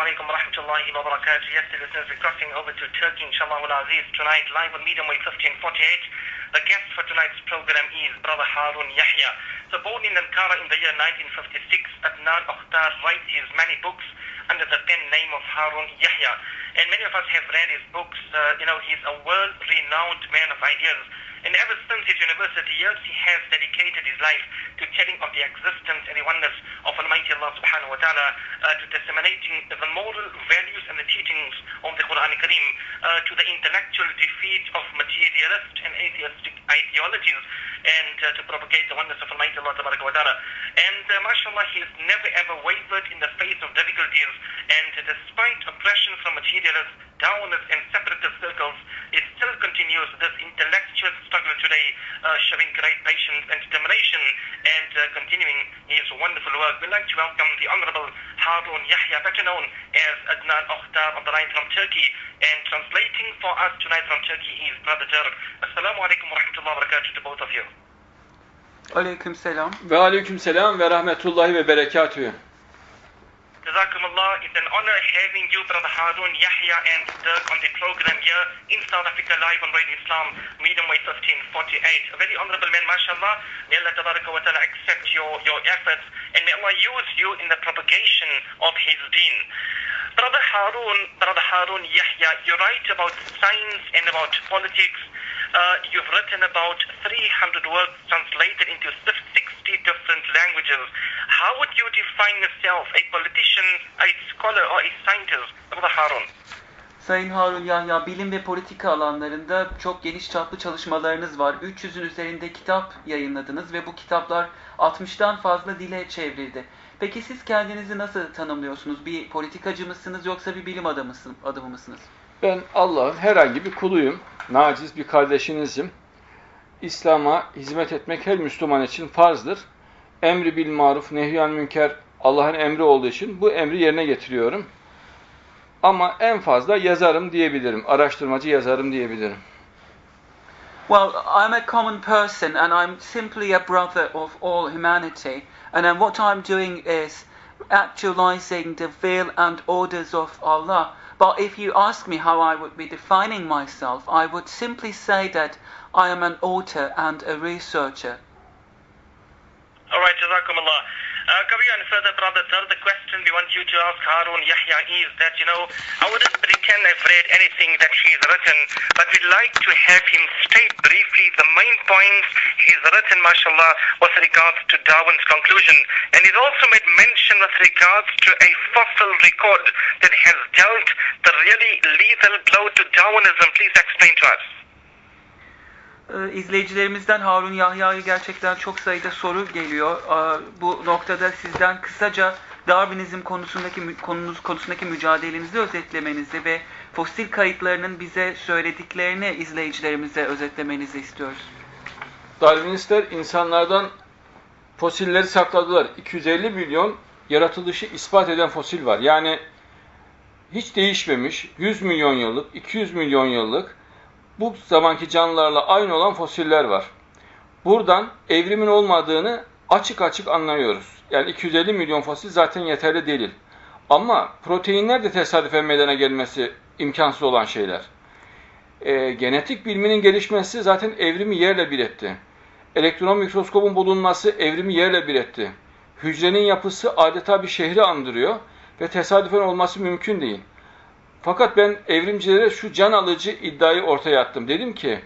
alaikum wa rahmatullahi wa barakatuh. Yes, listeners, we're crossing over to Turkey, inshallah al-aziz, tonight, live on Medium Wave 1548. The guest for tonight's program is Brother Harun Yahya. So born in Ankara in the year 1956, Adnan Oktar writes his many books under the pen name of Harun Yahya. And many of us have read his books. He's a world-renowned man of ideas. And ever since his university years, he has dedicated his life to telling of the existence and the oneness of Almighty Allah subhanahu wa ta'ala, to disseminating the moral values and the teachings of the Quran Kareem, to the intellectual defeat of materialist and atheistic ideologies, and to propagate the oneness of Almighty Allah tabaraka wa ta'ala. And mashallah, he has never ever wavered in the face of difficulties, and despite oppression from materialists, downers and separatist circles, it still continues this intellectual struggle today, showing great patience and determination, and continuing his wonderful work. We'd like to welcome the Honorable Harun Yahya, better known as Adnan Oktar, on the line from Turkey, and translating for us tonight from Turkey is Brother Turk. Assalamu alaikum wa rahmatullahi wa barakatuh to both of you. Aleyküm selam. Ve aleyküm selam ve rahmetullahi ve berekatühü. Jazakumullah. It's an honor having you, Brother Harun Yahya and Dirk, on the program here in South Africa, live on Radio Islam, Medium Wave 1548. A very honorable man, mashallah. May Allah tabaraka wa ta'ala accept your efforts, and may Allah use you in the propagation of His deen. Brother Harun Yahya, you write about science and about politics. You've written about 300 works translated into 60 different languages. How would you define yourself, a politician, a scholar, or a scientist, Brother Harun? Sayın Harun Yahya, bilim ve politika alanlarında çok geniş çaplı çalışmalarınız var. 300'ün üzerinde kitap yayınladınız ve bu kitaplar 60'tan fazla dile çevrildi. Peki siz kendinizi nasıl tanımlıyorsunuz? Bir politikacı mısınız yoksa bir bilim adamı mısınız? Ben Allah'ın herhangi bir kuluyum. Naciz bir kardeşinizim. İslam'a hizmet etmek her Müslüman için farzdır. Emri bil maruf, nehyan münker Allah'ın emri olduğu için bu emri yerine getiriyorum. Ama en fazla yazarım diyebilirim. Araştırmacı yazarım diyebilirim. Well, I'm a common person and I'm simply a brother of all humanity. And then what I'm doing is actualizing the will and orders of Allah. But if you ask me how I would be defining myself, I would simply say that I am an author and a researcher. All right, Jazakumullah. Going on further, Brother Sir, the question we want you to ask Harun Yahya is that, I wouldn't pretend I've read anything that he's written, but we'd like to have him state briefly the main points he's written, mashallah, with regards to Darwin's conclusion. And he's also made mention with regards to a fossil record that has dealt the really lethal blow to Darwinism. Please explain to us. İzleyicilerimizden Harun Yahya'ya gerçekten çok sayıda soru geliyor. Bu noktada sizden kısaca Darwinizm konusundaki mücadelenizi özetlemenizi ve fosil kayıtlarının bize söylediklerini izleyicilerimize özetlemenizi istiyoruz. Darwinistler insanlardan fosilleri sakladılar. 250 milyon yaratılışı ispat eden fosil var. Yani hiç değişmemiş 100 milyon yıllık, 200 milyon yıllık bu zamanki canlılarla aynı olan fosiller var. Buradan evrimin olmadığını açık açık anlıyoruz. Yani 250 milyon fosil zaten yeterli değil. Ama proteinler de tesadüfen meydana gelmesi imkansız olan şeyler. Genetik biliminin gelişmesi zaten evrimi yerle bir etti. Elektron mikroskobun bulunması evrimi yerle bir etti. Hücrenin yapısı adeta bir şehri andırıyor ve tesadüfen olması mümkün değil. Fakat ben evrimcilere şu can alıcı iddiayı ortaya attım. Dedim ki,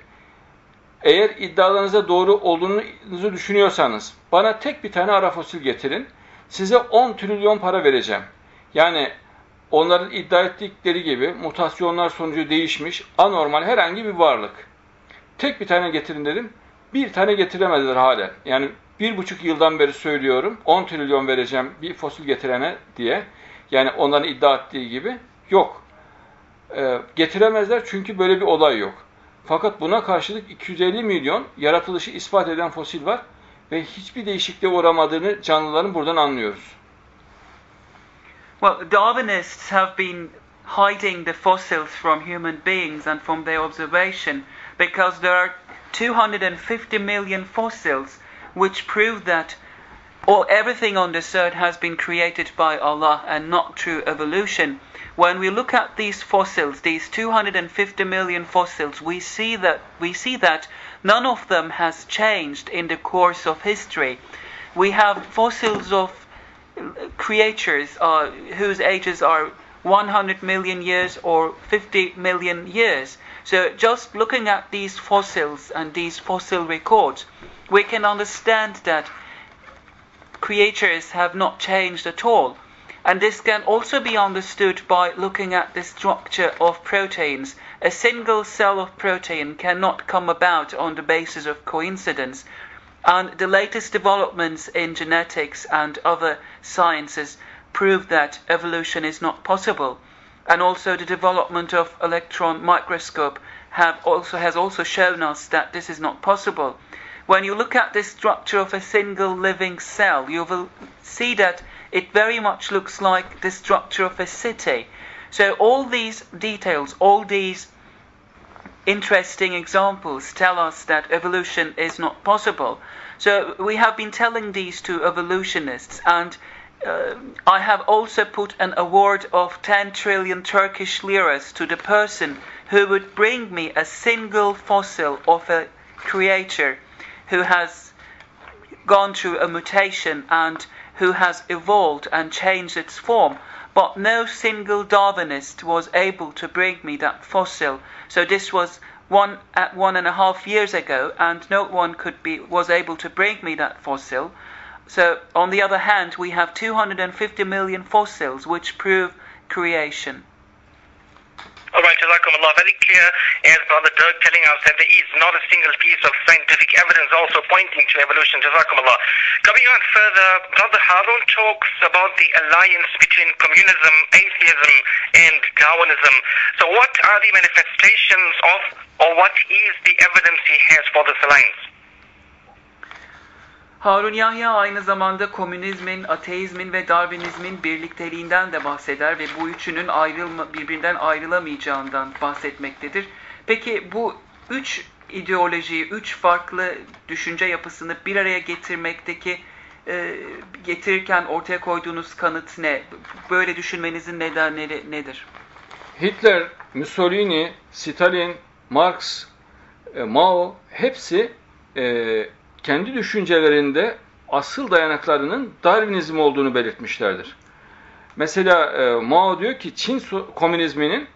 eğer iddialarınıza doğru olduğunuzu düşünüyorsanız, bana tek bir tane ara fosil getirin, size 10 trilyon para vereceğim. Yani onların iddia ettikleri gibi mutasyonlar sonucu değişmiş, anormal herhangi bir varlık. Tek bir tane getirin dedim, bir tane getiremediler hala. Yani 1,5 yıldan beri söylüyorum, 10 trilyon vereceğim bir fosil getirene diye. Yani onların iddia ettiği gibi yok. Getiremezler çünkü böyle bir olay yok. Fakat buna karşılık 250 milyon yaratılışı ispat eden fosil var ve hiçbir değişikliğe uğramadığını canlıların buradan anlıyoruz. Well, Darwinists have been hiding the fossils from human beings and from their observation because there are 250 million fossils which prove that everything on this earth has been created by Allah and not through evolution. When we look at these fossils, these 250 million fossils, we see that none of them has changed in the course of history. We have fossils of creatures whose ages are 100 million years or 50 million years. So just looking at these fossils and these fossil records, we can understand that creatures have not changed at all. And this can also be understood by looking at the structure of proteins. A single cell of protein cannot come about on the basis of coincidence. And the latest developments in genetics and other sciences prove that evolution is not possible. And also the development of electron microscope has also shown us that this is not possible. When you look at the structure of a single living cell, you will see that it very much looks like the structure of a city. So all these details, all these interesting examples tell us that evolution is not possible. So we have been telling these to evolutionists, and I have also put an award of 10 trillion Turkish liras to the person who would bring me a single fossil of a creature who has gone through a mutation and who has evolved and changed its form. But no single Darwinist was able to bring me that fossil. So this was 1.5 years ago, and no one was able to bring me that fossil. So on the other hand, we have 250 million fossils which prove creation. Alright, Jazakumullah. Very clear, as Brother Dirk telling us that there is not a single piece of scientific evidence also pointing to evolution. Jazakumullah. Coming on further, Brother Harun talks about the alliance between communism, atheism, and Darwinism. So what are the manifestations of, or what is the evidence he has for this alliance? Harun Yahya aynı zamanda komünizmin, ateizmin ve Darwinizmin birlikteliğinden de bahseder ve bu üçünün birbirinden ayrılamayacağından bahsetmektedir. Peki bu üç ideolojiyi, üç farklı düşünce yapısını bir araya getirirken ortaya koyduğunuz kanıt ne? Böyle düşünmenizin nedenleri nedir? Hitler, Mussolini, Stalin, Marx, Mao hepsi kendi düşüncelerinde asıl dayanaklarının Darwinizm olduğunu belirtmişlerdir. Mesela Mao diyor ki Çin komünizminin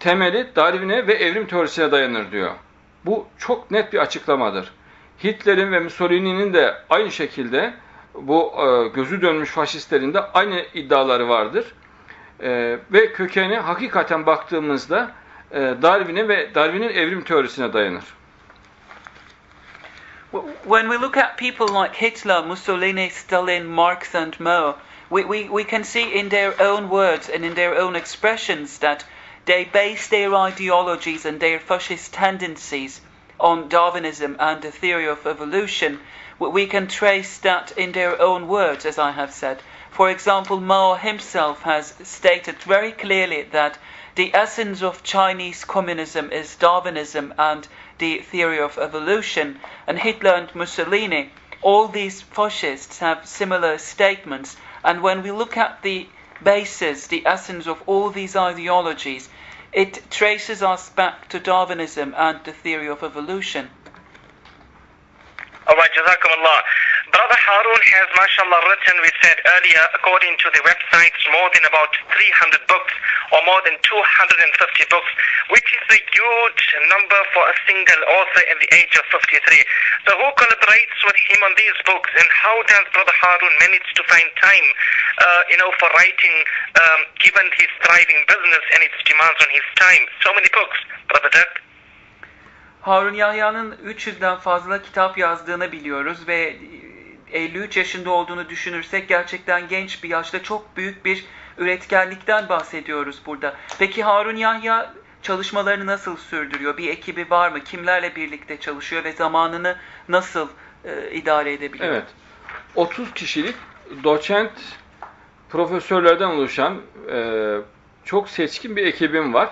temeli Darwin'e ve evrim teorisine dayanır diyor. Bu çok net bir açıklamadır. Hitler'in ve Mussolini'nin de aynı şekilde bu gözü dönmüş faşistlerin de aynı iddiaları vardır. Ve kökeni hakikaten baktığımızda Darwin'e ve Darwin'in evrim teorisine dayanır. When we look at people like Hitler, Mussolini, Stalin, Marx and Mao, we can see in their own words and in their own expressions that they base their ideologies and their fascist tendencies on Darwinism and the theory of evolution. We can trace that in their own words, as I have said. For example, Mao himself has stated very clearly that the essence of Chinese communism is Darwinism and the theory of evolution. And Hitler and Mussolini, all these fascists have similar statements. And when we look at the basis, the essence of all these ideologies, it traces us back to Darwinism and the theory of evolution. Alright, Jazakumullah. Brother Harun has, mashallah, written, we said earlier, according to the websites, more than about 300 books, or more than 250 books, which is a huge number for a single author at the age of 53. So who collaborates with him on these books, and how does Brother Harun manage to find time, for writing, given his thriving business and its demands on his time? So many books, Brother Dirk. Harun Yahya'nın 300'den fazla kitap yazdığını biliyoruz ve 53 yaşında olduğunu düşünürsek gerçekten genç bir yaşta çok büyük bir üretkenlikten bahsediyoruz burada. Peki Harun Yahya çalışmalarını nasıl sürdürüyor? Bir ekibi var mı? Kimlerle birlikte çalışıyor ve zamanını nasıl idare edebiliyor? Evet. 30 kişilik doçent profesörlerden oluşan çok seçkin bir ekibim var.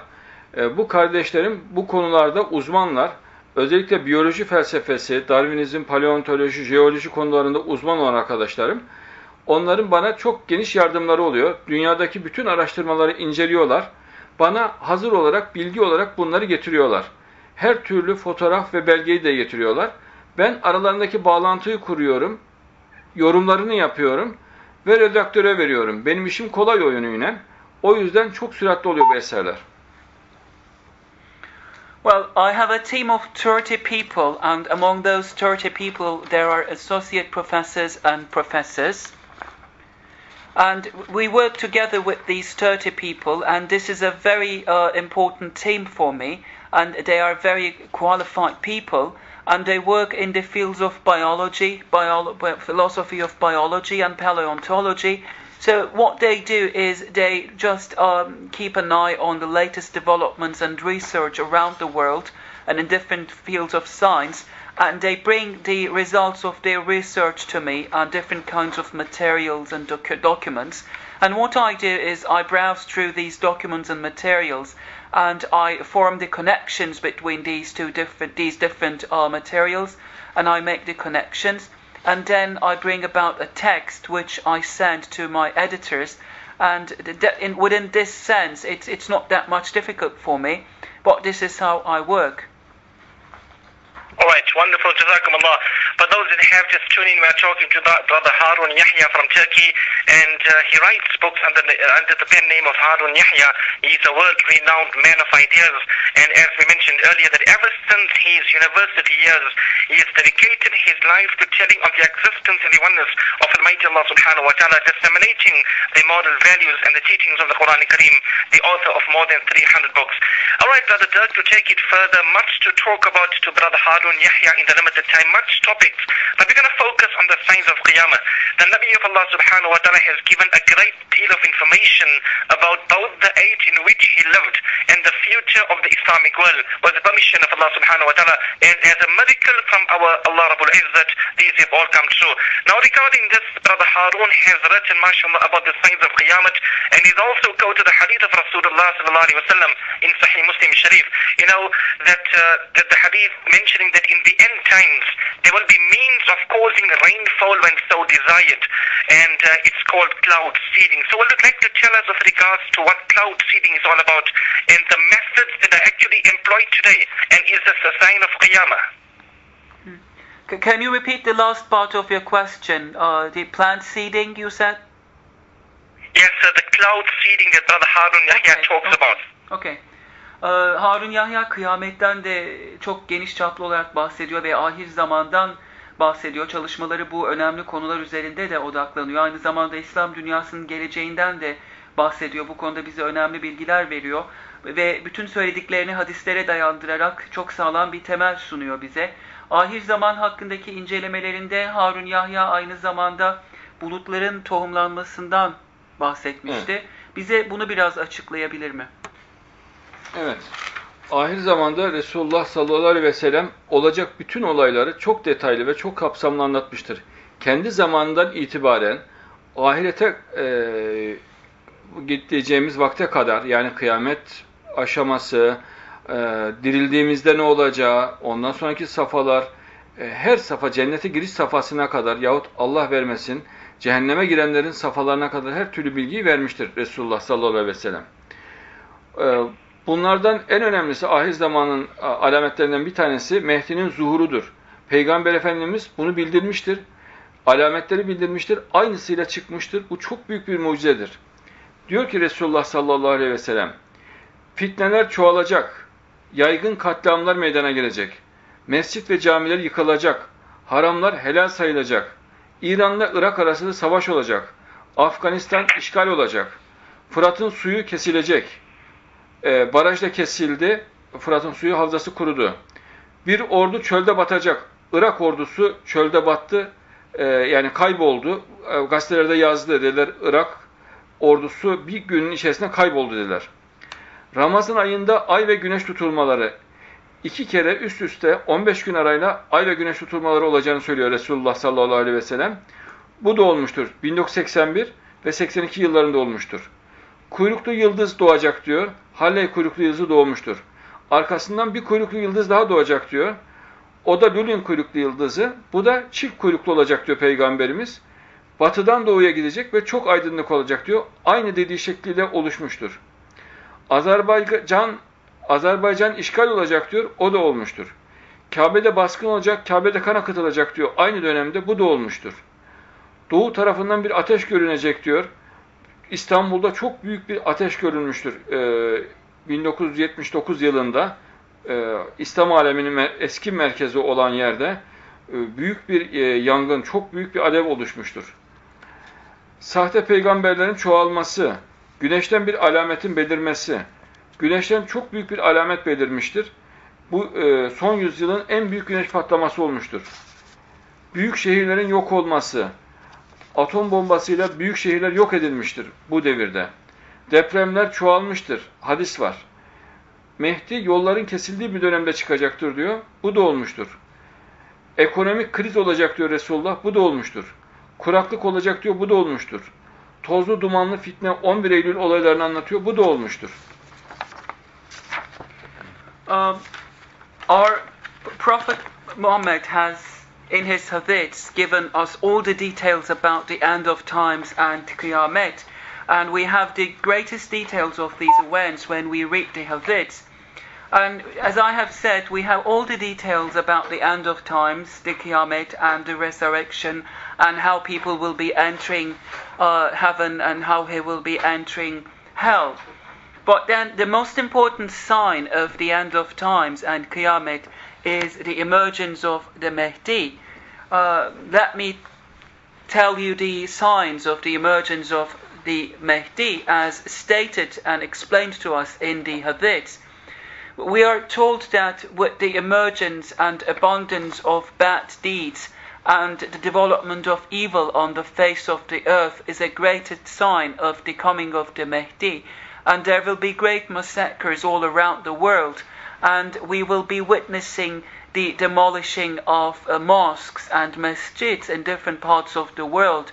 Bu kardeşlerim bu konularda uzmanlar. Özellikle biyoloji felsefesi, Darwinizm, paleontoloji, jeoloji konularında uzman olan arkadaşlarım. Onların bana çok geniş yardımları oluyor. Dünyadaki bütün araştırmaları inceliyorlar. Bana hazır olarak, bilgi olarak bunları getiriyorlar. Her türlü fotoğraf ve belgeyi de getiriyorlar. Ben aralarındaki bağlantıyı kuruyorum, yorumlarını yapıyorum ve redaktöre veriyorum. Benim işim kolay o yönüyle. O yüzden çok süratli oluyor bu eserler. Well, I have a team of 30 people, and among those 30 people there are associate professors and professors. And we work together with these 30 people, and this is a very important team for me, and they are very qualified people, and they work in the fields of biology, philosophy of biology and paleontology. So what they do is they just keep an eye on the latest developments and research around the world and in different fields of science, and they bring the results of their research to me on different kinds of materials and documents. And what I do is I browse through these documents and materials, and I form the connections between these different materials, and I make the connections. And then I bring about a text which I send to my editors, and within this sense it's not that much difficult for me, but this is how I work. Alright, wonderful, Jazakumullah. For those that have just tuned in, we're talking to Brother Harun Yahya from Turkey, and he writes books under the pen name of Harun Yahya. He's a world-renowned man of ideas, and as we mentioned earlier, that ever since his university years, he has dedicated his life to telling of the existence and the oneness of Almighty Allah subhanahu wa ta'ala, disseminating the moral values and the teachings of the Quran Kareem, the author of more than 300 books. Alright, Brother Dirk, to take it further, much to talk about to Brother Harun Yahya in the limited time, much topics, but we're going to focus on the signs of Qiyamah. The Nabi of Allah subhanahu wa ta'ala has given a great deal of information about both the age in which he lived and the future of the Islamic world, with the permission of Allah subhanahu wa ta'ala, and as a miracle from our Allah Rabbul Izzat, these have all come true. Now regarding this, Brother Harun has written, mashallah, about the signs of Qiyamah, and he's also quoted the hadith of Rasulullah sallallahu alaihi wasallam in Sahih Muslim Sharif. You know, that the hadith mentioning that in the end times there will be means of causing rainfall when so desired, and it's called cloud seeding. So would you like to tell us with regards to what cloud seeding is all about and the methods that are actually employed today, and is this a sign of Qiyamah? Can you repeat the last part of your question? The plant seeding, you said? Yes, sir, the cloud seeding that Brother Harun Yahya talks about. Okay. Harun Yahya kıyametten de çok geniş çaplı olarak bahsediyor ve ahir zamandan bahsediyor. Çalışmaları bu önemli konular üzerinde de odaklanıyor. Aynı zamanda İslam dünyasının geleceğinden de bahsediyor. Bu konuda bize önemli bilgiler veriyor. Ve bütün söylediklerini hadislere dayandırarak çok sağlam bir temel sunuyor bize. Ahir zaman hakkındaki incelemelerinde Harun Yahya aynı zamanda bulutların tohumlanmasından bahsetmişti. Evet. Bize bunu biraz açıklayabilir mi? Evet. Ahir zamanda Resulullah sallallahu aleyhi ve sellem olacak bütün olayları çok detaylı ve çok kapsamlı anlatmıştır. Kendi zamanından itibaren ahirete gideceğimiz vakte kadar, yani kıyamet aşaması, dirildiğimizde ne olacağı, ondan sonraki safhalar, her safa, cennete giriş safhasına kadar yahut Allah vermesin, cehenneme girenlerin safhalarına kadar her türlü bilgiyi vermiştir Resulullah sallallahu aleyhi ve sellem. Bunlardan en önemlisi ahir zamanın alametlerinden bir tanesi Mehdi'nin zuhurudur. Peygamber Efendimiz bunu bildirmiştir. Alametleri bildirmiştir. Aynısıyla çıkmıştır. Bu çok büyük bir mucizedir. Diyor ki Resulullah sallallahu aleyhi ve sellem, fitneler çoğalacak, yaygın katliamlar meydana gelecek, mescit ve camiler yıkılacak, haramlar helal sayılacak, İran'la Irak arasında savaş olacak, Afganistan işgal olacak, Fırat'ın suyu kesilecek, barajda kesildi, Fırat'ın suyu havzası kurudu. Bir ordu çölde batacak. Irak ordusu çölde battı, yani kayboldu. Gazetelerde yazdı dediler, Irak ordusu bir günün içerisinde kayboldu dediler. Ramazan ayında ay ve güneş tutulmaları, 2 kere üst üste 15 gün arayla ay ve güneş tutulmaları olacağını söylüyor Resulullah sallallahu aleyhi ve sellem. Bu da olmuştur. 1981 ve 82 yıllarında olmuştur. Kuyruklu yıldız doğacak diyor. Halley kuyruklu yıldızı doğmuştur. Arkasından bir kuyruklu yıldız daha doğacak diyor. O da Lulin kuyruklu yıldızı. Bu da çift kuyruklu olacak diyor Peygamberimiz. batıdan doğuya gidecek ve çok aydınlık olacak diyor. Aynı dediği şekliyle oluşmuştur. Azerbaycan işgal olacak diyor. O da olmuştur. Kabe'de baskın olacak, Kabe'de kan akıtılacak diyor. Aynı dönemde bu da olmuştur. Doğu tarafından bir ateş görünecek diyor. İstanbul'da çok büyük bir ateş görülmüştür. 1979 yılında İslam aleminin eski merkezi olan yerde büyük bir yangın, çok büyük bir alev oluşmuştur. Sahte peygamberlerin çoğalması, güneşten bir alametin belirmesi, güneşten çok büyük bir alamet belirmiştir. Bu son yüzyılın en büyük güneş patlaması olmuştur. Büyük şehirlerin yok olması, atom bombasıyla büyük şehirler yok edilmiştir bu devirde. Depremler çoğalmıştır, hadis var. Mehdi yolların kesildiği bir dönemde çıkacaktır diyor, bu da olmuştur. Ekonomik kriz olacak diyor Resulullah, bu da olmuştur. Kuraklık olacak diyor, bu da olmuştur. Tozlu dumanlı fitne 11 Eylül olaylarını anlatıyor, bu da olmuştur. Our Prophet Muhammad has, in his hadiths, given us all the details about the end of times and Qiyamah, and we have the greatest details of these events when we read the hadiths. And as I have said, we have all the details about the end of times, the Qiyamah and the resurrection, and how people will be entering heaven and how he will be entering hell. But then the most important sign of the end of times and Qiyamah is the emergence of the Mahdi. Let me tell you the signs of the emergence of the Mahdi as stated and explained to us in the hadiths. We are told that with the emergence and abundance of bad deeds and the development of evil on the face of the earth is a great sign of the coming of the Mahdi. And there will be great massacres all around the world, and we will be witnessing the demolishing of mosques and masjids in different parts of the world.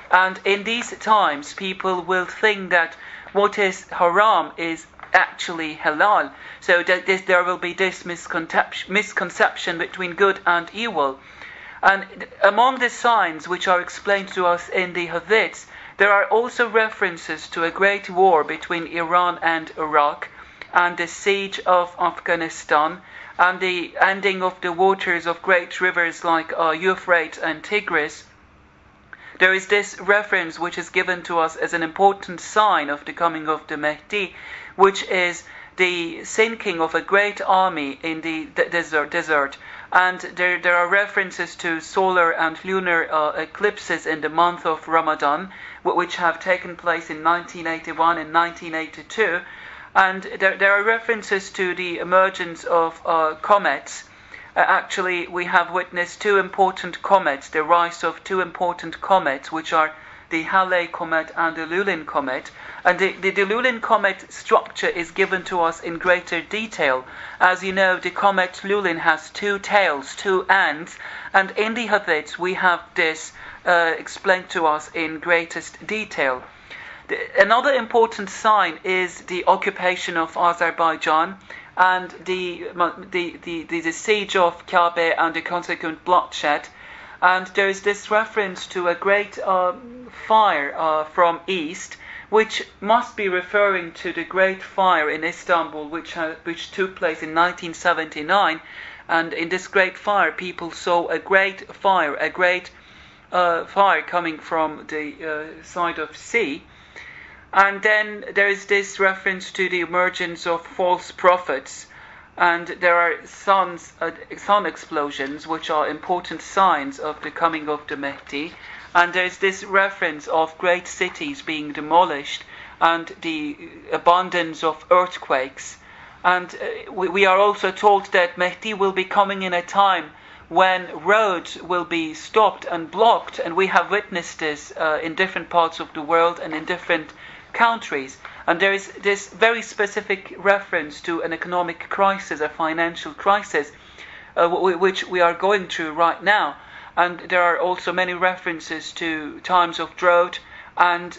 And in these times, people will think that what is haram is actually halal. So that there will be this misconception between good and evil. And among the signs which are explained to us in the hadiths, there are also references to a great war between Iran and Iraq, and the siege of Afghanistan, and the ending of the waters of great rivers like Euphrates and Tigris. There is this reference which is given to us as an important sign of the coming of the Mahdi, which is the sinking of a great army in the desert. And there are references to solar and lunar eclipses in the month of Ramadan, which have taken place in 1981 and 1982. And there are references to the emergence of comets. Actually, we have witnessed two important comets, the rise of two important comets, which are the Halley comet and the Lulin comet. And the Lulin comet structure is given to us in greater detail. As you know, the comet Lulin has two tails, two ends, and in the hadiths we have this explained to us in greatest detail. Another important sign is the occupation of Azerbaijan and the siege of Kabe and the consequent bloodshed. And there is this reference to a great fire from east, which must be referring to the great fire in Istanbul, which took place in 1979. And in this great fire, people saw a great fire coming from the side of sea. And then there is this reference to the emergence of false prophets. And there are sun explosions, which are important signs of the coming of the Mahdi. And there is this reference of great cities being demolished and the abundance of earthquakes. And we are also told that Mahdi will be coming in a time when roads will be stopped and blocked. And we have witnessed this in different parts of the world and in different countries. And there is this very specific reference to an economic crisis, a financial crisis, which we are going through right now. And there are also many references to times of drought and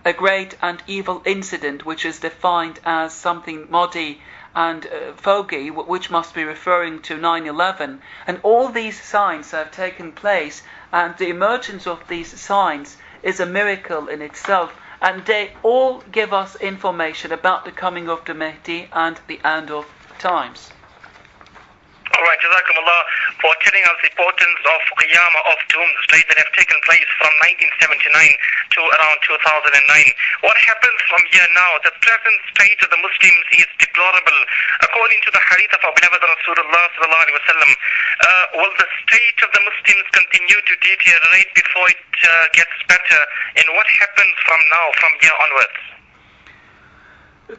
a great and evil incident, which is defined as something muddy and foggy, which must be referring to 9/11. And all these signs have taken place, and the emergence of these signs is a miracle in itself. And they all give us information about the coming of the Mahdi and the end of times. Alright, Jazakumullah for telling us the importance of Qiyamah, of Doomsday that have taken place from 1979 to around 2009. What happens from here now? The present state of the Muslims is deplorable. According to the hadith of our beloved Rasulullah sallallahu alaihi wasallam, will the state of the Muslims continue to deteriorate before it gets better? And what happens from now, from here onwards?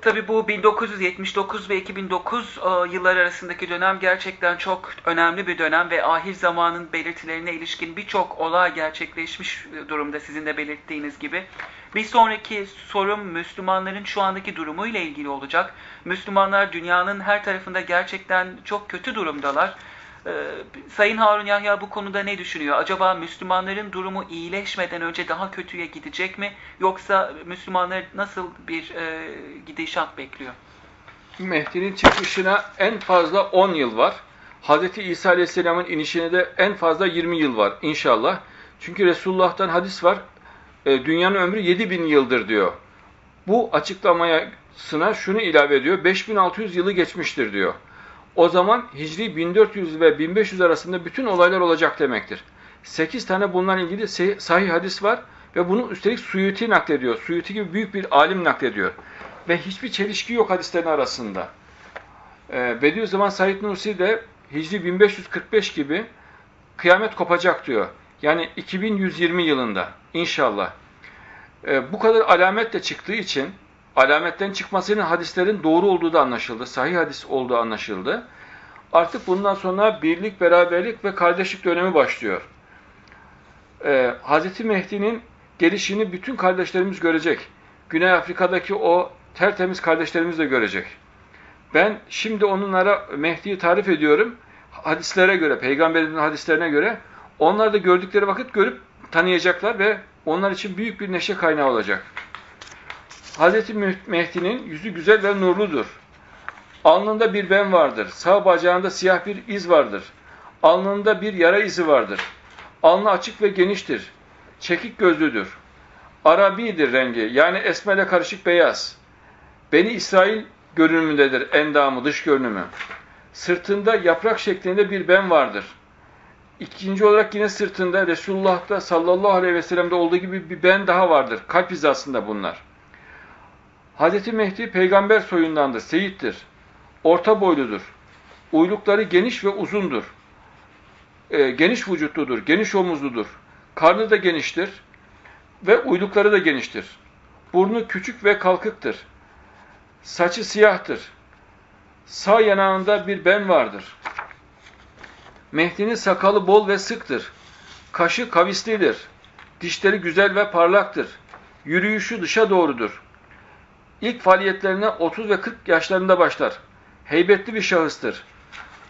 Tabii bu 1979 ve 2009 yılları arasındaki dönem gerçekten çok önemli bir dönem ve ahir zamanın belirtilerine ilişkin birçok olay gerçekleşmiş durumda sizin de belirttiğiniz gibi. Bir sonraki sorum Müslümanların şu andaki durumuyla ilgili olacak. Müslümanlar dünyanın her tarafında gerçekten çok kötü durumdalar. Sayın Harun Yahya bu konuda ne düşünüyor? Acaba Müslümanların durumu iyileşmeden önce daha kötüye gidecek mi? Yoksa Müslümanlar nasıl bir gidişat bekliyor? Mehdi'nin çıkışına en fazla 10 yıl var. Hz. İsa Aleyhisselam'ın inişine de en fazla 20 yıl var inşallah. Çünkü Resulullah'tan hadis var. Dünyanın ömrü 7000 yıldır diyor. Bu açıklamasına şunu ilave ediyor. 5600 yılı geçmiştir diyor. O zaman Hicri 1400 ve 1500 arasında bütün olaylar olacak demektir. 8 tane bununla ilgili sahih hadis var ve bunu üstelik Suyuti naklediyor. Suyuti gibi büyük bir alim naklediyor. Ve hiçbir çelişki yok hadislerin arasında. Bediüzzaman Said Nursi de Hicri 1545 gibi kıyamet kopacak diyor. Yani 2120 yılında inşallah. Bu kadar alametle çıktığı için alametten çıkmasının hadislerin doğru olduğu da anlaşıldı. Sahih hadis olduğu anlaşıldı. Artık bundan sonra birlik, beraberlik ve kardeşlik dönemi başlıyor. Hz. Mehdi'nin gelişini bütün kardeşlerimiz görecek. Güney Afrika'daki o tertemiz kardeşlerimiz de görecek. Ben şimdi onlara Mehdi'yi tarif ediyorum. Hadislere göre, Peygamberimizin hadislerine göre onlar da gördükleri vakit görüp tanıyacaklar ve onlar için büyük bir neşe kaynağı olacak. Hz. Mehdi'nin yüzü güzel ve nurludur. Alnında bir ben vardır. Sağ bacağında siyah bir iz vardır. Alnında bir yara izi vardır. Alnı açık ve geniştir. Çekik gözlüdür. Arabidir rengi, yani esmerle karışık beyaz. Beni İsrail görünümündedir endamı, dış görünümü. Sırtında yaprak şeklinde bir ben vardır. İkinci olarak yine sırtında Resulullah'ta sallallahu aleyhi ve sellem'de olduğu gibi bir ben daha vardır. Kalp hizasında bunlar. Hz. Mehdi peygamber soyundandır, seyittir. Orta boyludur. Uylukları geniş ve uzundur. Geniş vücutludur, geniş omuzludur. Karnı da geniştir ve uylukları da geniştir. Burnu küçük ve kalkıktır. Saçı siyahtır. Sağ yanağında bir ben vardır. Mehdi'nin sakalı bol ve sıktır. Kaşı kavislidir. Dişleri güzel ve parlaktır. Yürüyüşü dışa doğrudur. İlk faaliyetlerine 30 ve 40 yaşlarında başlar. Heybetli bir şahıstır.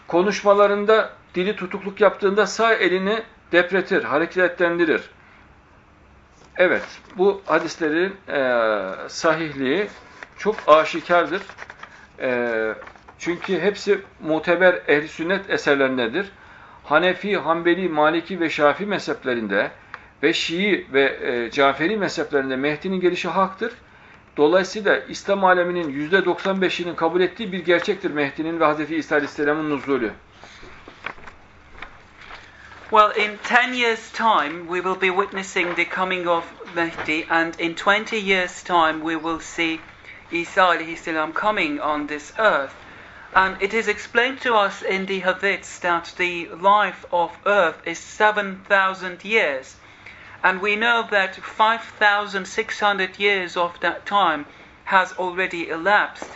Konuşmalarında dili tutukluk yaptığında sağ elini depretir, hareketlendirir. Evet, bu hadislerin sahihliği çok aşikardır. Çünkü hepsi muteber ehl-i sünnet eserlerindedir. Hanefi, Hanbeli, Maliki ve Şafii mezheplerinde ve Şii ve Caferi mezheplerinde Mehdi'nin gelişi haktır. Dolayısıyla İslam aleminin %95'inin kabul ettiği bir gerçektir Mehdi'nin ve Hz. İsa Aleyhisselam'ın nuzulü. Well, in 10 years' time, we will be witnessing the coming of Mahdi, and in 20 years' time, we will see Isa alayhi salam coming on this earth. And it is explained to us in the hadiths that the life of earth is 7,000 years. And we know that 5,600 years of that time has already elapsed.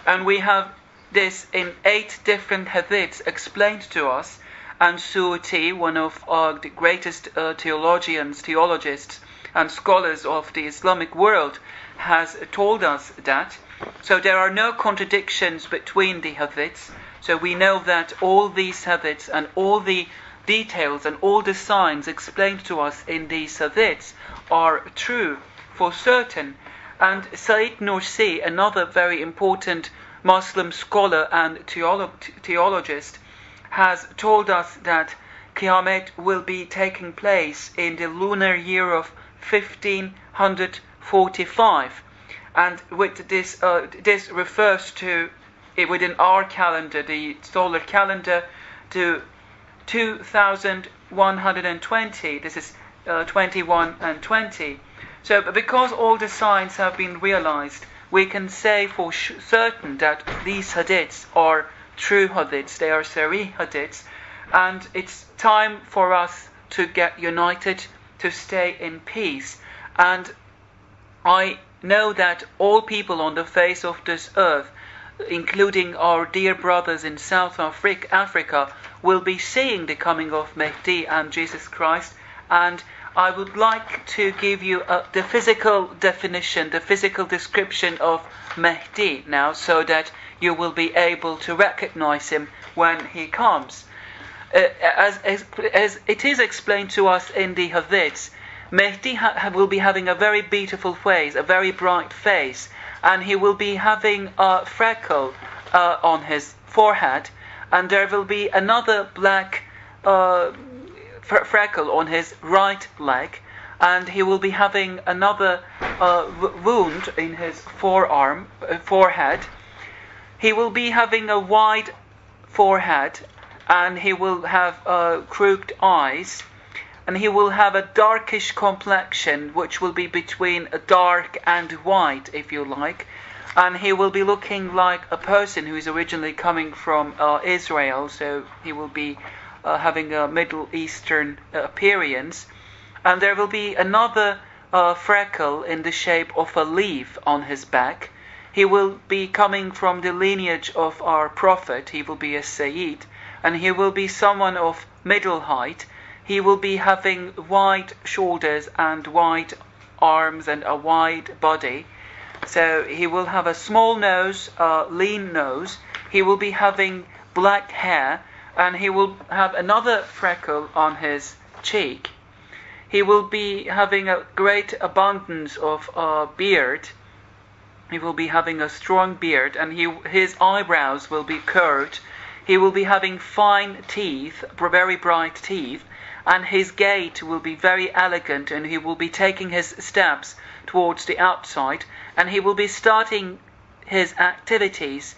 And we have this in 8 different hadiths explained to us. And Suuti, one of our greatest theologists and scholars of the Islamic world, has told us that. So there are no contradictions between the hadiths. So we know that all these hadiths and all the details and all the signs explained to us in these hadiths are true for certain. And Said Nursi, another very important Muslim scholar and theologist, has told us that Qiyamah will be taking place in the lunar year of 1545, and with this refers to, within our calendar, the solar calendar, to 2120. This is 21 and 20. So because all the signs have been realized, we can say for certain that these hadiths are true hadiths, they are Sahih hadiths, and it's time for us to get united, to stay in peace. And I know that all people on the face of this earth, including our dear brothers in South Africa, will be seeing the coming of Mahdi and Jesus Christ. And I would like to give you the physical definition, the physical description of Mahdi now, so that you will be able to recognize him when he comes. As it is explained to us in the hadiths, Mahdi will be having a very beautiful face, a very bright face, and he will be having a freckle on his forehead, and there will be another black freckle on his right leg, and he will be having another wound in his forehead. He will be having a wide forehead, and he will have crooked eyes, and he will have a darkish complexion, which will be between dark and white, if you like, and he will be looking like a person who is originally coming from Israel, so he will be having a Middle Eastern appearance. And there will be another freckle in the shape of a leaf on his back. He will be coming from the lineage of our Prophet. He will be a Sayyid, and he will be someone of middle height. He will be having wide shoulders and wide arms and a wide body. So he will have a small nose, lean nose. He will be having black hair, and he will have another freckle on his cheek. He will be having a great abundance of beard. He will be having a strong beard, and his eyebrows will be curved. He will be having fine teeth, very bright teeth, and his gait will be very elegant, and he will be taking his steps towards the outside, and he will be starting his activities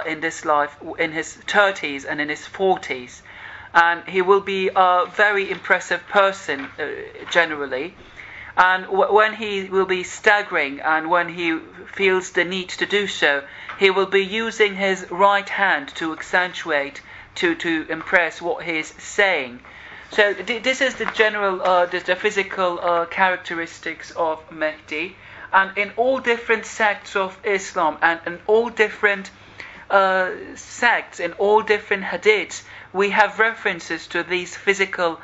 in this life in his 30s and in his 40s. And he will be a very impressive person generally. And when he will be staggering, and when he feels the need to do so, he will be using his right hand to accentuate, to impress what he is saying. So this is the general, the physical characteristics of Mahdi. And in all different sects of Islam, and in all different sects, in all different hadiths, we have references to these physical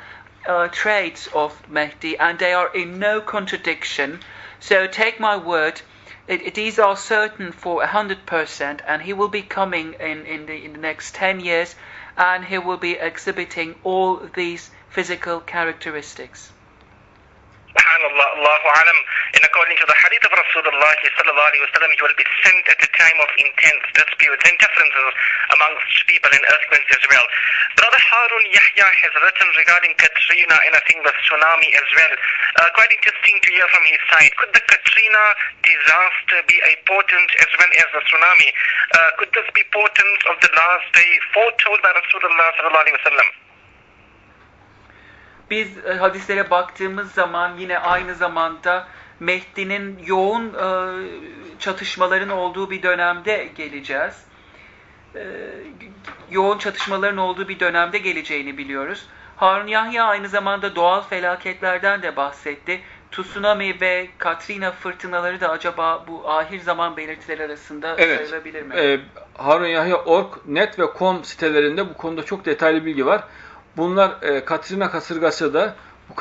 traits of Mahdi, and they are in no contradiction. So take my word, these are certain for 100%, and he will be coming in the next 10 years, and he will be exhibiting all these physical characteristics. Subhanallah, Allahu Alam. And according to the hadith of Rasulullah sallallahu alaihi wasallam, he will be sent at a time of intense disputes and differences amongst people and earthquakes as well. Brother Harun Yahya has written regarding Katrina and I think the tsunami as well. Quite interesting to hear from his side. Could the Katrina disaster be a portent as well as the tsunami? Could this be portent of the last day foretold by Rasulullah sallallahu alaihi wasallam? Biz hadislere baktığımız zaman yine aynı zamanda Mehdi'nin yoğun çatışmaların olduğu bir dönemde geleceğiz. Yoğun çatışmaların olduğu bir dönemde geleceğini biliyoruz. Harun Yahya aynı zamanda doğal felaketlerden de bahsetti. Tsunami ve Katrina fırtınaları da acaba bu ahir zaman belirtileri arasında sayılabilir mi? Harun Yahya .org.net ve .com sitelerinde bu konuda çok detaylı bilgi var. Bunlar Katrina kasırgası da, bu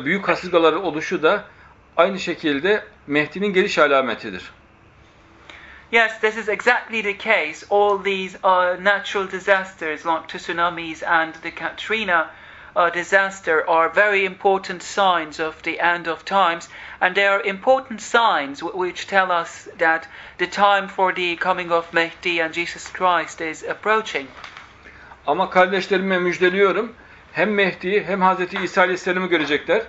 büyük kasırgaların oluşu da aynı şekilde Mehdi'nin geliş alametidir. Yes, this is exactly the case. All these natural disasters like tsunamis and the Katrina disaster are very important signs of the end of times, and they are important signs which tell us that the time for the coming of Mehdi and Jesus Christ is approaching. Ama kardeşlerime müjdeliyorum, hem Mehdi'yi hem Hazreti İsa Aleyhisselam'ı görecekler.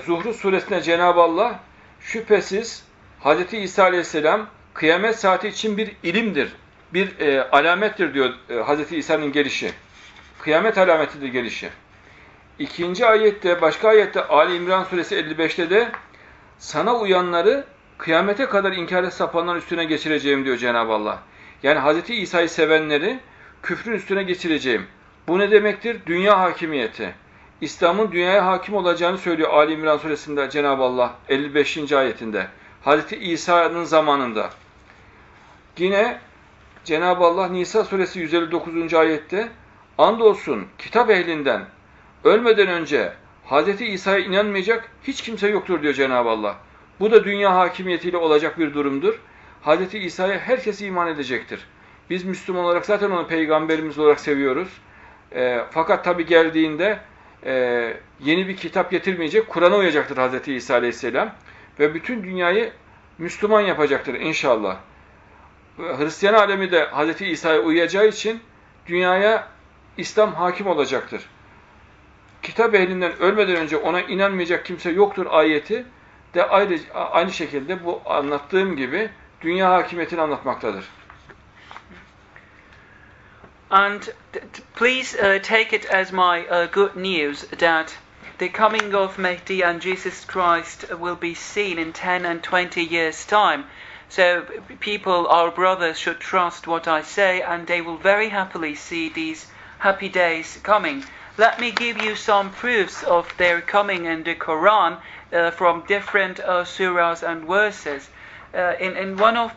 Zuhruf suresinde Cenab-ı Allah şüphesiz Hazreti İsa Aleyhisselam kıyamet saati için bir ilimdir, bir alamettir diyor Hazreti İsa'nın gelişi. Kıyamet alametidir gelişi. İkinci ayette, başka ayette Ali İmran suresi 55'te de sana uyanları kıyamete kadar inkâre sapanların üstüne geçireceğim diyor Cenab-ı Allah. Yani Hazreti İsa'yı sevenleri küfrün üstüne geçireceğim. Bu ne demektir? Dünya hakimiyeti. İslam'ın dünyaya hakim olacağını söylüyor Ali İmran suresinde Cenab-ı Allah 55. ayetinde. Hazreti İsa'nın zamanında. Yine Cenab-ı Allah Nisa suresi 159. ayette andolsun kitap ehlinden ölmeden önce Hazreti İsa'ya inanmayacak hiç kimse yoktur diyor Cenab-ı Allah. Bu da dünya hakimiyetiyle olacak bir durumdur. Hazreti İsa'ya herkes iman edecektir. Biz Müslüman olarak zaten onu peygamberimiz olarak seviyoruz. Fakat tabi geldiğinde yeni bir kitap getirmeyecek, Kur'an'a uyacaktır Hazreti İsa Aleyhisselam. Ve bütün dünyayı Müslüman yapacaktır inşallah. Hristiyan alemi de Hazreti İsa'ya uyacağı için dünyaya İslam hakim olacaktır. Kitap ehlinden ölmeden önce ona inanmayacak kimse yoktur ayeti de aynı şekilde bu anlattığım gibi dünya hakimiyetini anlatmaktadır. And please take it as my good news that the coming of Mehdi and Jesus Christ will be seen in 10 and 20 years' time. So people, our brothers, should trust what I say, and they will very happily see these happy days coming. Let me give you some proofs of their coming in the Quran from different surahs and verses. In one of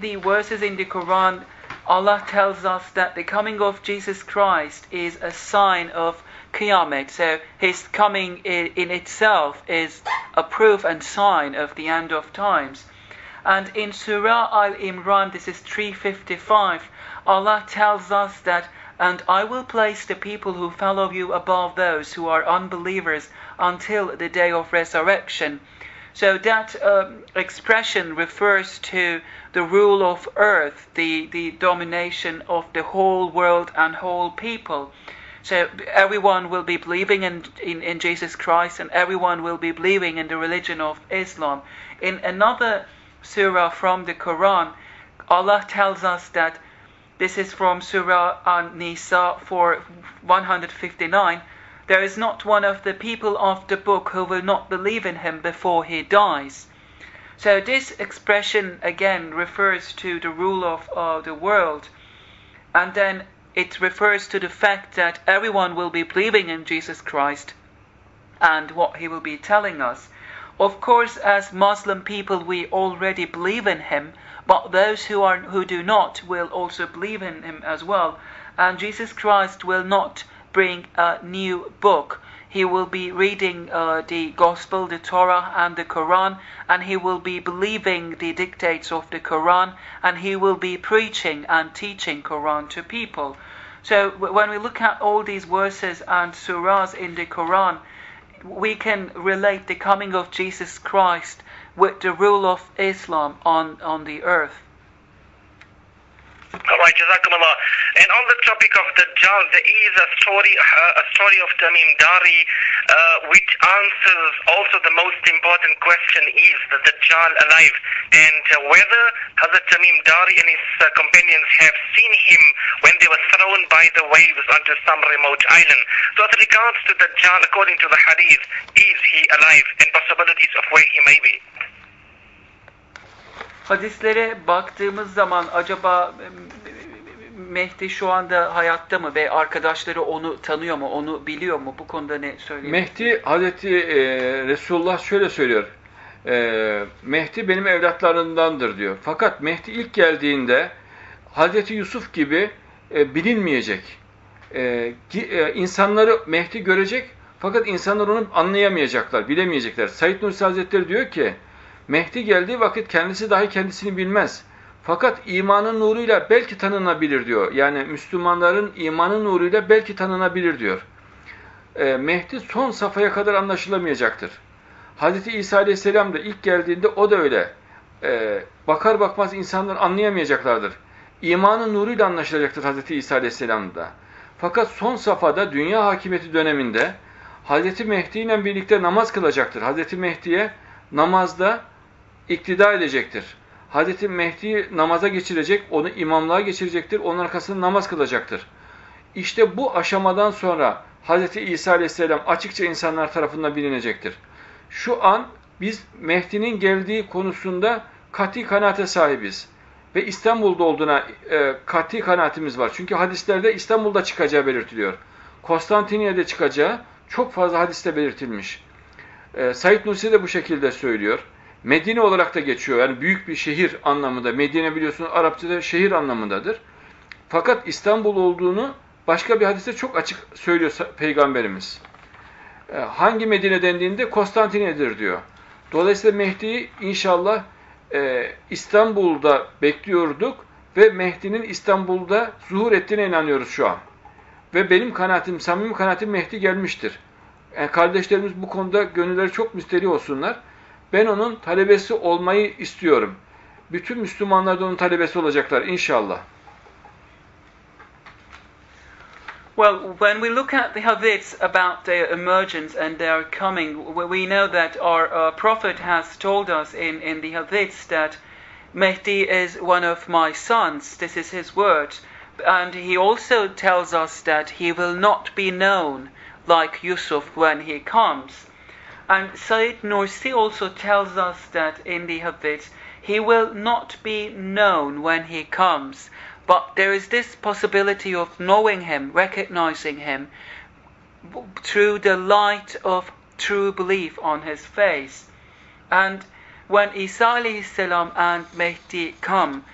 the verses in the Quran, Allah tells us that the coming of Jesus Christ is a sign of Qiyamah. So his coming in itself is a proof and sign of the end of times. And in Surah Al-Imran, this is 355, Allah tells us that, and I will place the people who follow you above those who are unbelievers until the day of resurrection. So that expression refers to the rule of earth, the domination of the whole world and whole people. So everyone will be believing in Jesus Christ, and everyone will be believing in the religion of Islam. In another surah from the Quran, Allah tells us that, this is from Surah An-Nisa 159, there is not one of the people of the book who will not believe in him before he dies. So this expression again refers to the rule of the world, and then it refers to the fact that everyone will be believing in Jesus Christ and what he will be telling us. Of course, as Muslim people, we already believe in him, but those who do not will also believe in him as well. And Jesus Christ will not bring a new book. He will be reading the Gospel, the Torah, and the Quran, and he will be believing the dictates of the Quran, and he will be preaching and teaching Quran to people. So when we look at all these verses and surahs in the Quran, we can relate the coming of Jesus Christ with the rule of Islam on the earth. Alright, Jazakumullah. And on the topic of Dajjal, there is a story of Tamim Dari, which answers also the most important question: is the Dajjal alive? And whether Hazrat Tamim Dari and his companions have seen him when they were thrown by the waves onto some remote island. So as regards to Dajjal, according to the hadith, is he alive, and possibilities of where he may be? Hadislere baktığımız zaman acaba Mehdi şu anda hayatta mı ve arkadaşları onu tanıyor mu, onu biliyor mu? Bu konuda ne söyleyeyim? Mehdi, Hazreti Resulullah şöyle söylüyor. Mehdi benim evlatlarımdandır diyor. Fakat Mehdi ilk geldiğinde Hazreti Yusuf gibi bilinmeyecek. İnsanları Mehdi görecek, fakat insanlar onu anlayamayacaklar, bilemeyecekler. Said Nursi Hazretleri diyor ki, Mehdi geldiği vakit kendisi dahi kendisini bilmez. Fakat imanın nuruyla belki tanınabilir diyor. Yani Müslümanların imanın nuruyla belki tanınabilir diyor. Mehdi son safhaya kadar anlaşılamayacaktır. Hz. İsa Aleyhisselam da ilk geldiğinde o da öyle. Bakar bakmaz insanlar anlayamayacaklardır. İmanın nuruyla anlaşılacaktır Hz. İsa Aleyhisselam'da. Fakat son safhada dünya hakimiyeti döneminde Hz. Mehdi ile birlikte namaz kılacaktır. Hz. Mehdi'ye namazda iktida edecektir. Hz. Mehdi'yi namaza geçirecek, onu imamlığa geçirecektir, onun arkasında namaz kılacaktır. İşte bu aşamadan sonra Hz. İsa Aleyhisselam açıkça insanlar tarafından bilinecektir. Şu an biz Mehdi'nin geldiği konusunda kat'i kanaate sahibiz. Ve İstanbul'da olduğuna kat'i kanaatimiz var. Çünkü hadislerde İstanbul'da çıkacağı belirtiliyor. Konstantiniyye'de çıkacağı çok fazla hadiste belirtilmiş. Said Nursi de bu şekilde söylüyor. Medine olarak da geçiyor. Yani büyük bir şehir anlamında. Medine biliyorsunuz Arapçada şehir anlamındadır. Fakat İstanbul olduğunu başka bir hadiste çok açık söylüyor Peygamberimiz. Hangi Medine dendiğinde Konstantiniyye'dir diyor. Dolayısıyla Mehdi'yi inşallah İstanbul'da bekliyorduk ve Mehdi'nin İstanbul'da zuhur ettiğine inanıyoruz şu an. Ve benim kanaatim, samimi kanaatim Mehdi gelmiştir. Yani kardeşlerimiz bu konuda gönülleri çok müsterih olsunlar. Ben onun talebesi olmayı istiyorum. Bütün Müslümanlar da onun talebesi olacaklar inşallah. Well, when we look at the hadiths about their emergence and their coming, we know that our Prophet has told us in the hadiths that Mehdi is one of my sons. This is his word. And he also tells us that he will not be known like Yusuf when he comes. And Said Nursi also tells us that in the hadiths, he will not be known when he comes. But there is this possibility of knowing him, recognizing him, through the light of true belief on his face. And when Isa alayhi salam and Mehdi come,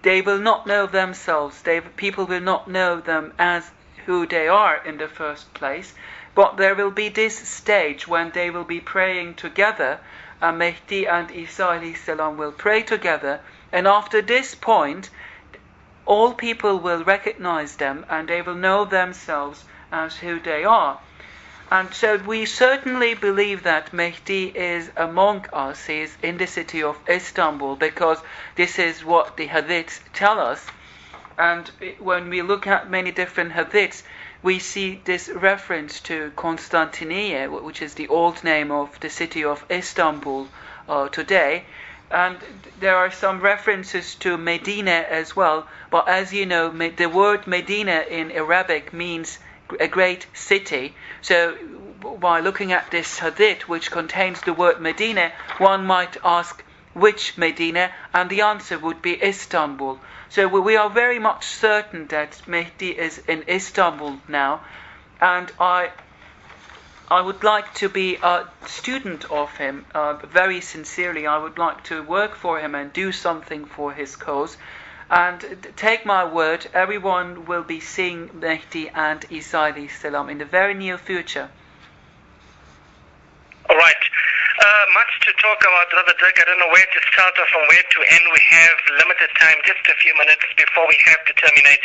they will not know themselves. People will not know them as who they are in the first place. But there will be this stage when they will be praying together, and Mehdi and Isa alayhi salam will pray together. And after this point, all people will recognize them and they will know themselves as who they are. And so we certainly believe that Mehdi is among us. He is in the city of Istanbul because this is what the hadiths tell us. And when we look at many different hadiths, we see this reference to Constantinople, which is the old name of the city of Istanbul today. And there are some references to Medina as well. But as you know, the word Medina in Arabic means a great city. So by looking at this hadith, which contains the word Medina, one might ask which Medina, and the answer would be Istanbul. So we are very much certain that Mehdi is in Istanbul now, and I would like to be a student of him, very sincerely. I would like to work for him and do something for his cause. And take my word, everyone will be seeing Mehdi and Isa alayhi salam in the very near future. All right. Much to talk about, Brother Dirk. I don't know where to start or from where to end. We have limited time, just a few minutes before we have to terminate.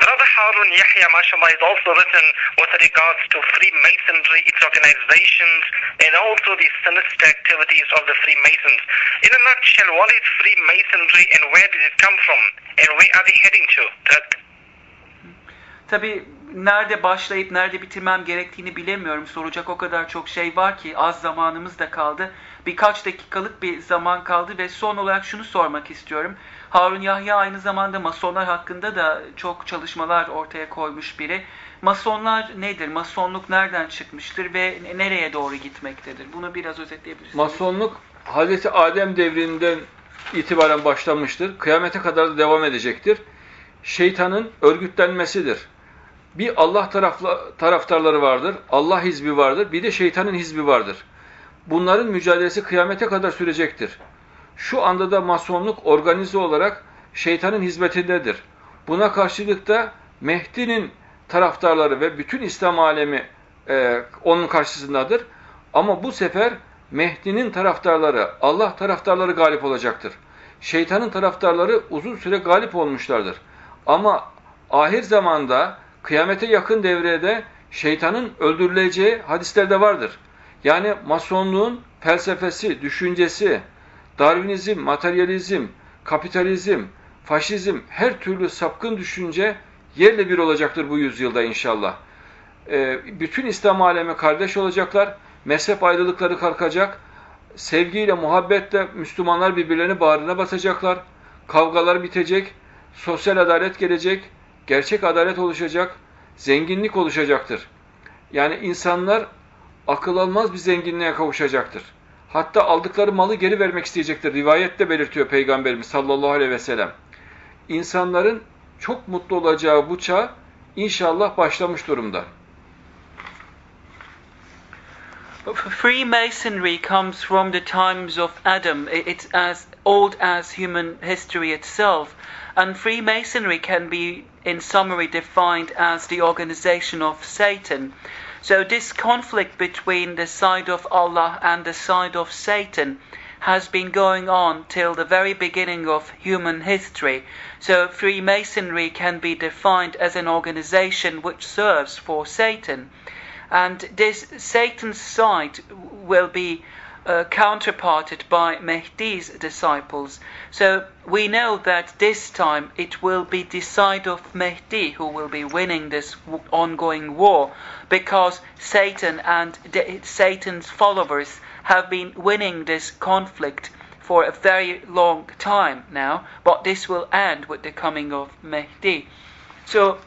Brother Harun Yahya, mashallah, is also written with regards to Freemasonry, its organizations, and also the sinister activities of the Freemasons. In a nutshell, what is Freemasonry and where did it come from? And where are they heading to, Dirk? Tabii nerede başlayıp nerede bitirmem gerektiğini bilemiyorum. Soracak o kadar çok şey var ki az zamanımız da kaldı. Birkaç dakikalık bir zaman kaldı ve son olarak şunu sormak istiyorum. Harun Yahya aynı zamanda Masonlar hakkında da çok çalışmalar ortaya koymuş biri. Masonlar nedir? Masonluk nereden çıkmıştır ve nereye doğru gitmektedir? Bunu biraz özetleyebilirsiniz. Masonluk Hazreti Adem devrinden itibaren başlamıştır. Kıyamete kadar da devam edecektir. Şeytanın örgütlenmesidir. Bir Allah taraftarları vardır, Allah hizbi vardır, bir de şeytanın hizbi vardır. Bunların mücadelesi kıyamete kadar sürecektir. Şu anda da masonluk organize olarak şeytanın hizmetindedir. Buna karşılık da Mehdi'nin taraftarları ve bütün İslam alemi onun karşısındadır. Ama bu sefer Mehdi'nin taraftarları, Allah taraftarları galip olacaktır. Şeytanın taraftarları uzun süre galip olmuşlardır. Ama ahir zamanda, kıyamete yakın devrede Şeytanın öldürüleceği hadislerde vardır. Yani masonluğun felsefesi, düşüncesi, Darwinizm, materyalizm, kapitalizm, faşizm, her türlü sapkın düşünce yerle bir olacaktır bu yüzyılda inşallah. Bütün İslam alemi kardeş olacaklar, mezhep ayrılıkları kalkacak, sevgiyle, muhabbetle Müslümanlar birbirlerini bağrına basacaklar, kavgalar bitecek, sosyal adalet gelecek, gerçek adalet oluşacak, zenginlik oluşacaktır. Yani insanlar akıl almaz bir zenginliğe kavuşacaktır. Hatta aldıkları malı geri vermek isteyecektir. Rivayette belirtiyor Peygamberimiz sallallahu aleyhi ve sellem. İnsanların çok mutlu olacağı bu çağ inşallah başlamış durumda. Freemasonry comes from the times of Adam. It's as old as human history itself. And Freemasonry can be, in summary, defined as the organization of Satan. So this conflict between the side of Allah and the side of Satan has been going on till the very beginning of human history. So Freemasonry can be defined as an organization which serves for Satan. And this Satan's side will be counterparted by Mehdi's disciples. So we know that this time it will be the side of Mehdi who will be winning this ongoing war, because Satan and Satan's followers have been winning this conflict for a very long time now, but this will end with the coming of Mehdi. So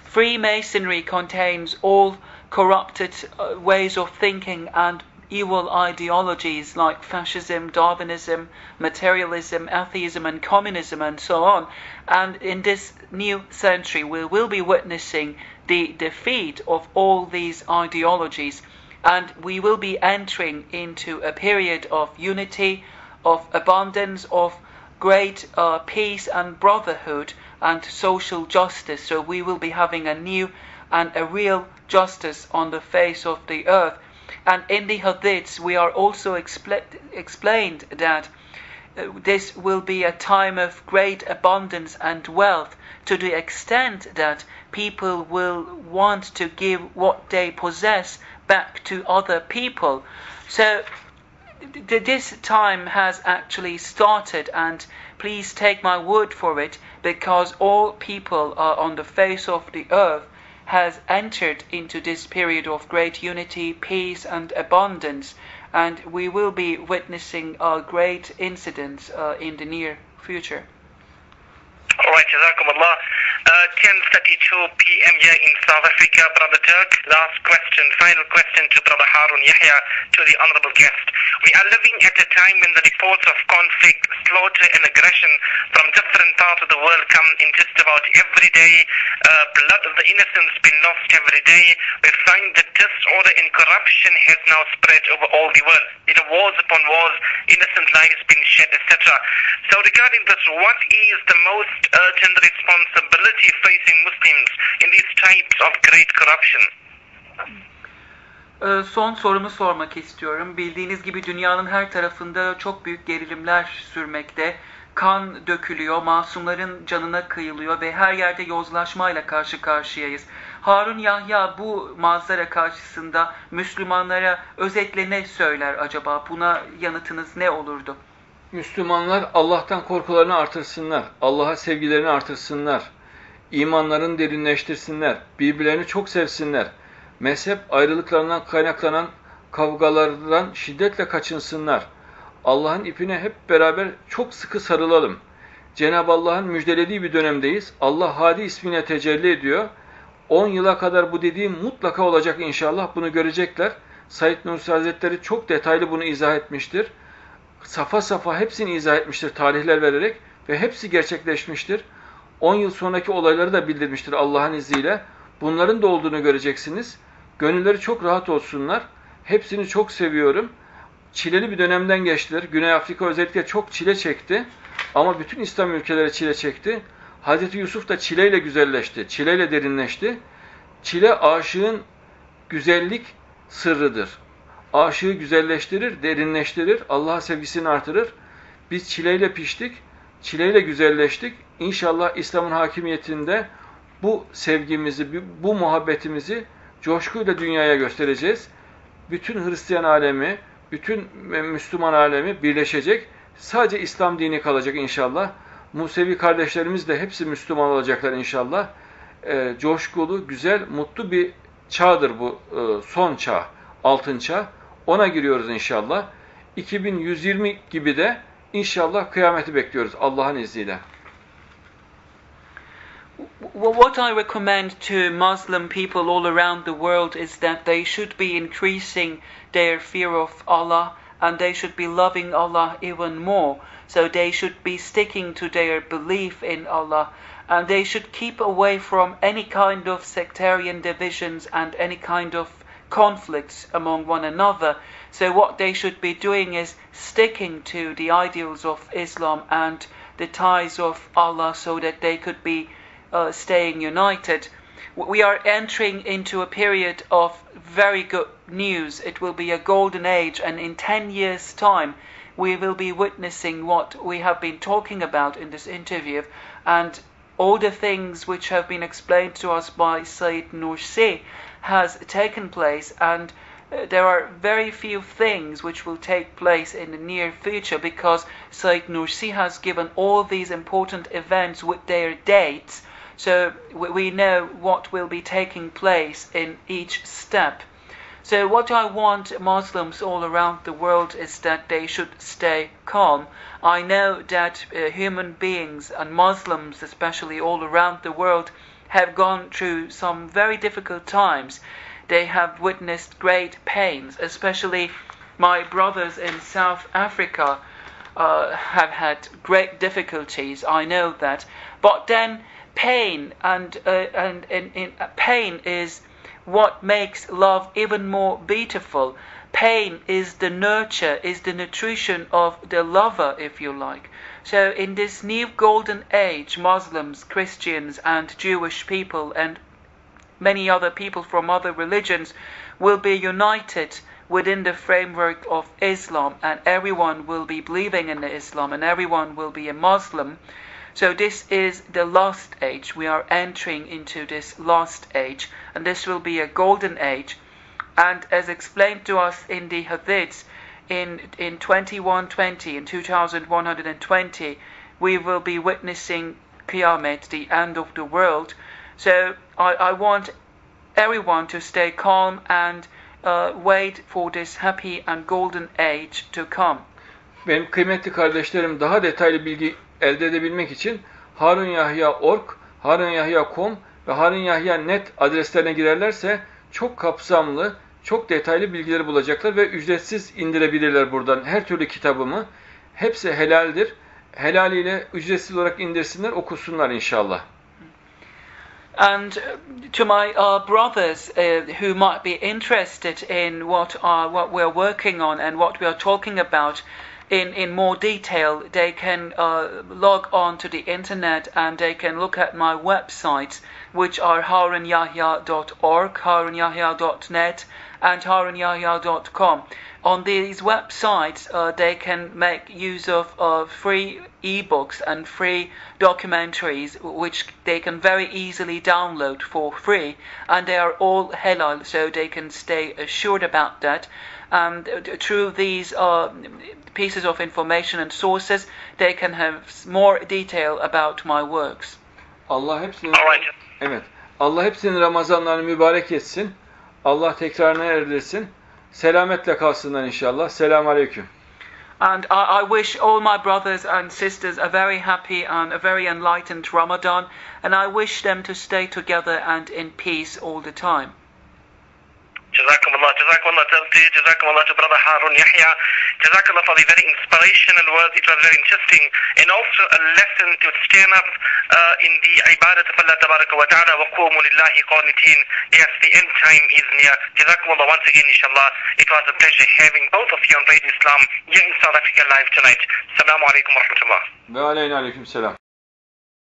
Freemasonry contains all corrupted ways of thinking and evil ideologies like fascism, Darwinism, materialism, atheism and communism and so on. And in this new century we will be witnessing the defeat of all these ideologies, and we will be entering into a period of unity, of abundance, of great peace and brotherhood and social justice. So we will be having a new and a real justice on the face of the earth. And in the hadiths we are also explained that this will be a time of great abundance and wealth, to the extent that people will want to give what they possess back to other people. So this time has actually started, and please take my word for it, because all people on the face of the earth has entered into this period of great unity, peace and abundance, and we will be witnessing great incidents in the near future. Alright, Jazakumullah. 10:32 p.m. here in South Africa, Brother Turk. Last question, final question to Brother Harun Yahya, to the honorable guest. We are living at a time when the reports of conflict, slaughter and aggression from different parts of the world come in just about every day. Blood of the innocents been lost every day. We find that disorder and corruption has now spread over all the world. Wars upon wars, innocent lives been shed, etc. So regarding this, what is the most urgent responsibility facing Muslims in these types of great corruption? Son sorumu sormak istiyorum. Bildiğiniz gibi dünyanın her tarafında çok büyük gerilimler sürmekte. Kan dökülüyor, masumların canına kıyılıyor ve her yerde yozlaşmayla karşı karşıyayız. Harun Yahya bu manzara karşısında Müslümanlara özetle ne söyler acaba? Buna yanıtınız ne olurdu? Müslümanlar Allah'tan korkularını artırsınlar, Allah'a sevgilerini artırsınlar, imanlarını derinleştirsinler, birbirlerini çok sevsinler, mezhep ayrılıklarından kaynaklanan kavgalardan şiddetle kaçınsınlar. Allah'ın ipine hep beraber çok sıkı sarılalım. Cenab-ı Allah'ın müjdelediği bir dönemdeyiz. Allah Hadi ismine tecelli ediyor. 10 yıla kadar bu dediğim mutlaka olacak inşallah. Bunu görecekler. Said Nursi Hazretleri çok detaylı bunu izah etmiştir. Safa safa hepsini izah etmiştir tarihler vererek ve hepsi gerçekleşmiştir. 10 yıl sonraki olayları da bildirmiştir Allah'ın izniyle. Bunların da olduğunu göreceksiniz. Gönülleri çok rahat olsunlar. Hepsini çok seviyorum. Çileli bir dönemden geçtiler. Güney Afrika özellikle çok çile çekti. Ama bütün İslam ülkeleri çile çekti. Hazreti Yusuf da çileyle güzelleşti. Çileyle derinleşti. Çile aşığın güzellik sırrıdır. Aşığı güzelleştirir, derinleştirir, Allah'a sevgisini artırır. Biz çileyle piştik, çileyle güzelleştik. İnşallah İslam'ın hakimiyetinde bu sevgimizi, bu muhabbetimizi coşkuyla dünyaya göstereceğiz. Bütün Hristiyan alemi, bütün Müslüman alemi birleşecek. Sadece İslam dini kalacak inşallah. Musevi kardeşlerimiz de hepsi Müslüman olacaklar inşallah. Coşkulu, güzel, mutlu bir çağdır bu son çağ, altın çağ. Ona giriyoruz inşallah. 2120 gibi de inşallah kıyameti bekliyoruz Allah'ın izniyle. What I recommend to Muslim people all around the world is that they should be increasing their fear of Allah and they should be loving Allah even more. So they should be sticking to their belief in Allah and they should keep away from any kind of sectarian divisions and any kind of conflicts among one another. So what they should be doing is sticking to the ideals of Islam and the ties of Allah so that they could be staying united. We are entering into a period of very good news. It will be a golden age, and in 10 years' time we will be witnessing what we have been talking about in this interview, and all the things which have been explained to us by Sayyid Nursi has taken place, and there are very few things which will take place in the near future because Sayyid Nursi has given all these important events with their dates. So we know what will be taking place in each step. So what I want Muslims all around the world is that they should stay calm. I know that human beings and Muslims especially all around the world have gone through some very difficult times. They have witnessed great pains, especially my brothers in South Africa have had great difficulties, I know that. But then pain and pain is what makes love even more beautiful. Pain is the nurture, is the nutrition of the lover, if you like. So in this new golden age, Muslims, Christians and Jewish people and many other people from other religions will be united within the framework of Islam, and everyone will be believing in Islam and everyone will be a Muslim. So this is the last age. We are entering into this last age, and this will be a golden age. And as explained to us in the hadiths, in 2120, in 2120, we will be witnessing Qiyamah, the end of the world. So I want everyone to stay calm and wait for this happy and golden age to come. Benim kıymetli kardeşlerim, daha detaylı bilgi elde edebilmek için harunyahya.org, harunyahya.com ve harunyahya.net adreslerine girerlerse çok kapsamlı, çok detaylı bilgileri bulacaklar ve ücretsiz indirebilirler buradan her türlü kitabımı. Hepsi helaldir. Helaliyle ücretsiz olarak indirsinler, okusunlar inşallah. And to my brothers who might be interested in what we're working on and what we are talking about in more detail, they can log on to the internet and they can look at my websites, which are harunyahya.org, harunyahya.net and harunyahya.com. On these websites, they can make use of free ebooks and free documentaries, which they can very easily download for free, and they are all halal, so they can stay assured about that. And through these pieces of information and sources, they can have more detail about my works. Allah hepsinin Ramazanlarını mübarek etsin. Allah tekrarına erdirsin. Selametle kalsınlar inşallah. Selamun aleyküm. And I wish all my brothers and sisters a very happy and a very enlightened Ramadan, and I wish them to stay together and in peace all the time. Jazakumullah to Brother Harun Yahya. Jazakallah for the very inspirational words. It was very interesting and also a lesson to stand up in the ibadat of Allah Tabaraka wa Ta'ala wa qumu lillahi qanitin. Yes, the end time is near. Jazakumullah once again, inshallah. It was a pleasure having both of you on Radio Islam here in South Africa live tonight. Assalamu alaikum wa rahmatullah. Ve aleyna aleyküm selam.